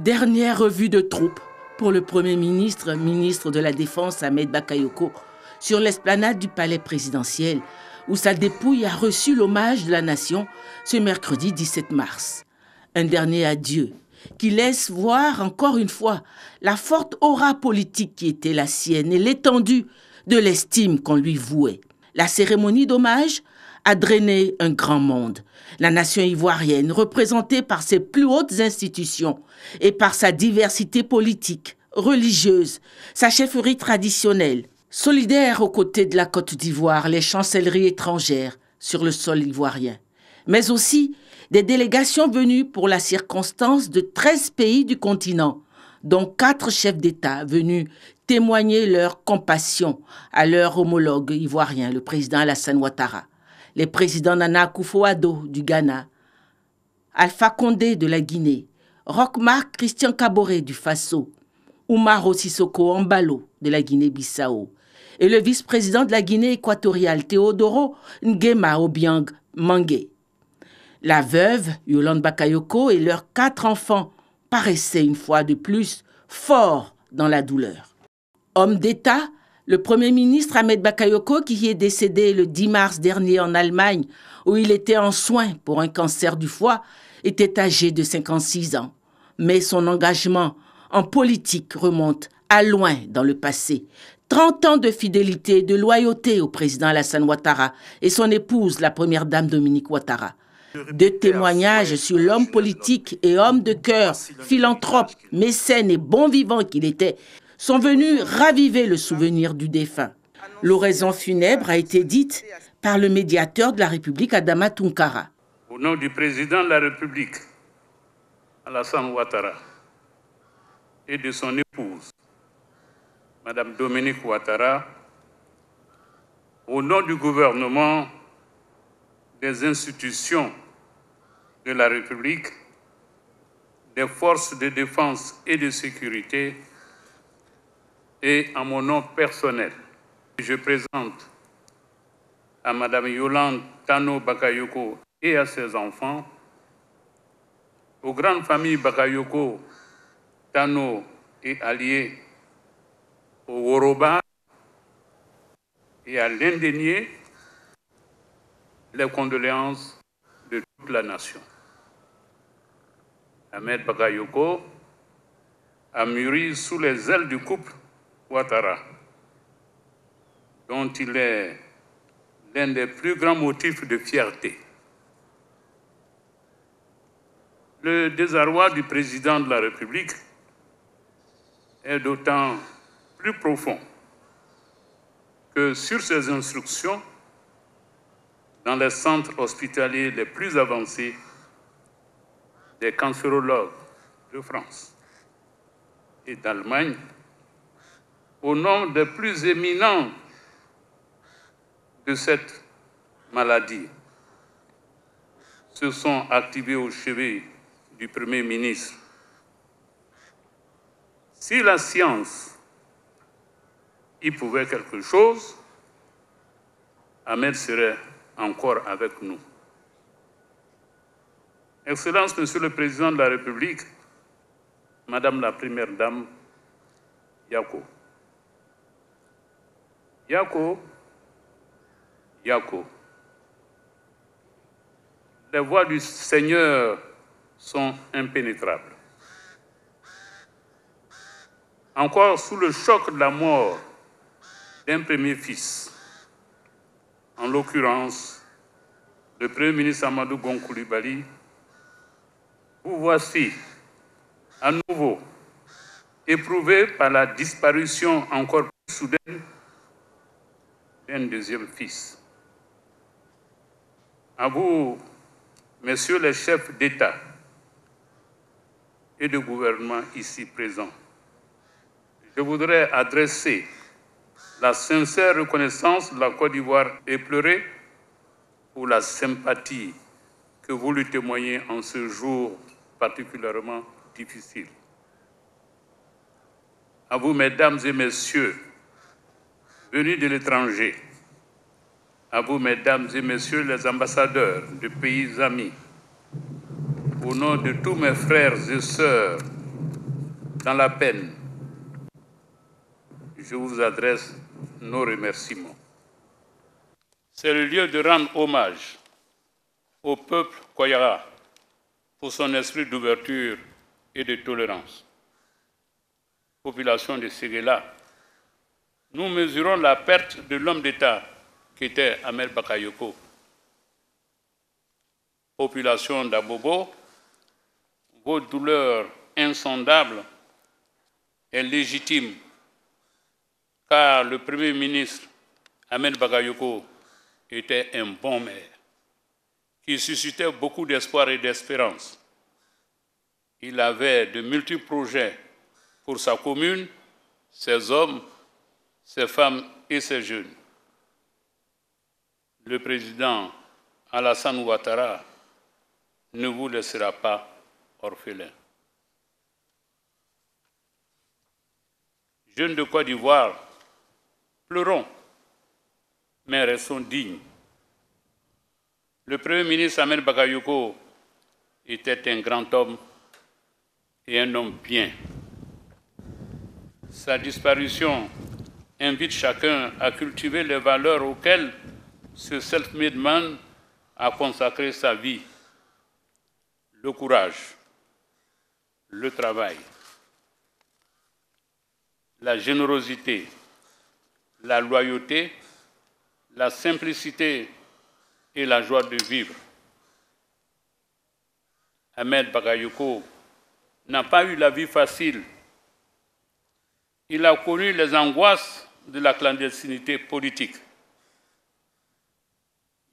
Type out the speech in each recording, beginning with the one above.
Dernière revue de troupes pour le Premier ministre, ministre de la Défense Ahmed Bakayoko, sur l'esplanade du palais présidentiel, où sa dépouille a reçu l'hommage de la nation ce mercredi 17 mars. Un dernier adieu qui laisse voir encore une fois la forte aura politique qui était la sienne et l'étendue de l'estime qu'on lui vouait. La cérémonie d'hommage a drainé un grand monde. La nation ivoirienne, représentée par ses plus hautes institutions et par sa diversité politique, religieuse, sa chefferie traditionnelle, solidaire aux côtés de la Côte d'Ivoire, les chancelleries étrangères sur le sol ivoirien, mais aussi des délégations venues pour la circonstance de 13 pays du continent, dont 4 chefs d'État venus témoigner leur compassion à leur homologue ivoirien, le président Alassane Ouattara, les présidents Nana Akufo-Addo du Ghana, Alpha Condé de la Guinée, Roch-Marc Christian Kaboré du Faso, Umaro Sissoko Embalo de la Guinée-Bissau et le vice-président de la Guinée équatoriale Théodoro Nguema Obiang Mangué. La veuve, Yolande Bakayoko, et leurs 4 enfants paraissaient une fois de plus forts dans la douleur. Homme d'État, le Premier ministre Ahmed Bakayoko, qui est décédé le 10 mars dernier en Allemagne, où il était en soins pour un cancer du foie, était âgé de 56 ans. Mais son engagement en politique remonte à loin dans le passé. 30 ans de fidélité et de loyauté au président Alassane Ouattara et son épouse, la première dame Dominique Ouattara. 2 témoignages sur l'homme politique et homme de cœur, philanthrope, mécène et bon vivant qu'il était, sont venus raviver le souvenir du défunt. L'oraison funèbre a été dite par le médiateur de la République, Adama Tounkara. Au nom du président de la République, Alassane Ouattara, et de son épouse, Madame Dominique Ouattara, au nom du gouvernement, des institutions de la République, des forces de défense et de sécurité, et en mon nom personnel, je présente à Madame Yolande Tano Bakayoko et à ses enfants, aux grandes familles Bakayoko, Tano et alliés, au Woroba et à l'Indénié, les condoléances de toute la nation. Ahmed Bakayoko a mûri sous les ailes du couple Ouattara, dont il est l'un des plus grands motifs de fierté. Le désarroi du président de la République est d'autant plus profond que sur ses instructions, dans les centres hospitaliers les plus avancés, des cancérologues de France et d'Allemagne, au nom des plus éminents de cette maladie, se sont activés au chevet du Premier ministre. Si la science y pouvait quelque chose, Ahmed serait encore avec nous. Excellence, Monsieur le Président de la République, Madame la Première Dame, Yako. Yako, Yako. Les voies du Seigneur sont impénétrables. Encore sous le choc de la mort d'un premier fils, en l'occurrence le Premier ministre Amadou Gon Coulibaly, vous voici à nouveau éprouvé par la disparition encore plus soudaine d'un deuxième fils. À vous, messieurs les chefs d'État et de gouvernement ici présents, je voudrais adresser la sincère reconnaissance de la Côte d'Ivoire et pleurer pour la sympathie que vous lui témoignez en ce jour particulièrement difficile. À vous, mesdames et messieurs, venus de l'étranger, à vous, mesdames et messieurs les ambassadeurs de pays amis, au nom de tous mes frères et sœurs dans la peine, je vous adresse nos remerciements. C'est le lieu de rendre hommage au peuple Koyara pour son esprit d'ouverture et de tolérance. Population de Séguéla, nous mesurons la perte de l'homme d'État qui était Ahmed Bakayoko. Population d'Abobo, vos douleurs insondables est légitime, car le Premier ministre Ahmed Bakayoko était un bon maire qui suscitait beaucoup d'espoir et d'espérance. Il avait de multiples projets pour sa commune, ses hommes, ses femmes et ses jeunes. Le président Alassane Ouattara ne vous laissera pas orphelins. Jeunes de Côte d'Ivoire, pleurons, mais restons dignes. Le Premier ministre Ahmed Bakayoko était un grand homme et un homme bien. Sa disparition invite chacun à cultiver les valeurs auxquelles ce self-made man a consacré sa vie. Le courage, le travail, la générosité, la loyauté, la simplicité et la joie de vivre. Ahmed Bakayoko n'a pas eu la vie facile. Il a connu les angoisses de la clandestinité politique.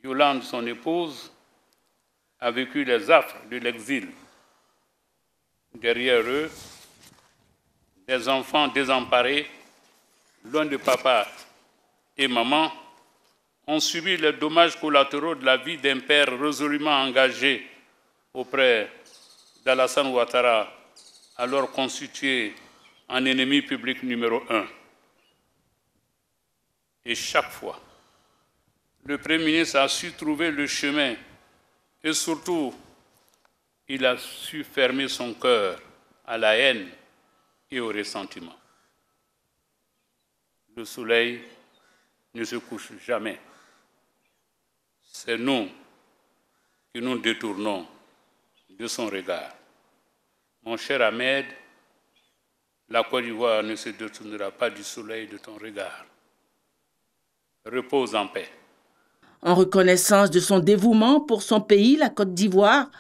Yolande, son épouse, a vécu les affres de l'exil. Derrière eux, des enfants désemparés, loin de papa et maman, ont subi les dommages collatéraux de la vie d'un père résolument engagé auprès d'Alassane Ouattara, alors constitué en ennemi public numéro 1. Et chaque fois, le Premier ministre a su trouver le chemin et surtout, il a su fermer son cœur à la haine et au ressentiment. Le soleil ne se couche jamais. C'est nous qui nous détournons de son regard. Mon cher Ahmed, la Côte d'Ivoire ne se détournera pas du soleil de ton regard. Repose en paix. En reconnaissance de son dévouement pour son pays, la Côte d'Ivoire,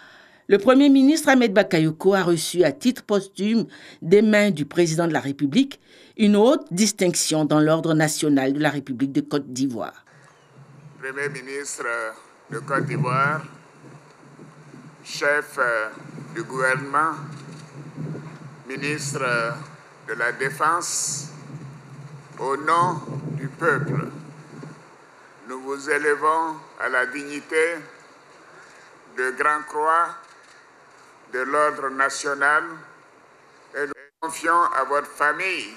le Premier ministre Ahmed Bakayoko a reçu à titre posthume des mains du président de la République une haute distinction dans l'ordre national de la République de Côte d'Ivoire. Premier ministre de Côte d'Ivoire, chef du gouvernement, ministre de la Défense, au nom du peuple, nous vous élevons à la dignité de Grand Croix de l'ordre national et nous confions à votre famille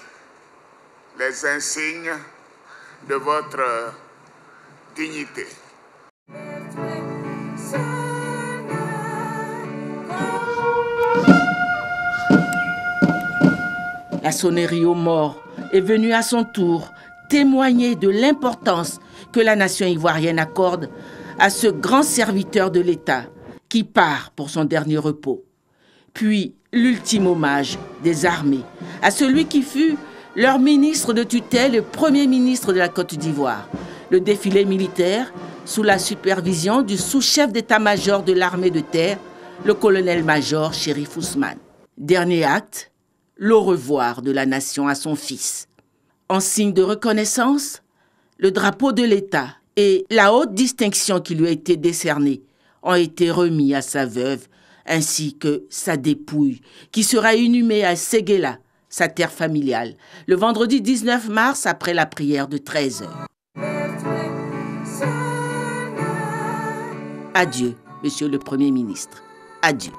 les insignes de votre dignité. La sonnerie aux morts est venue à son tour témoigner de l'importance que la nation ivoirienne accorde à ce grand serviteur de l'État qui part pour son dernier repos. Puis l'ultime hommage des armées à celui qui fut leur ministre de tutelle et Premier ministre de la Côte d'Ivoire. Le défilé militaire sous la supervision du sous-chef d'état-major de l'armée de terre, le colonel-major Chérif Ousmane. Dernier acte, l'au revoir de la nation à son fils. En signe de reconnaissance, le drapeau de l'État et la haute distinction qui lui a été décernée ont été remis à sa veuve ainsi que sa dépouille qui sera inhumée à Séguéla, sa terre familiale, le vendredi 19 mars après la prière de 13h. Adieu, Monsieur le Premier ministre. Adieu.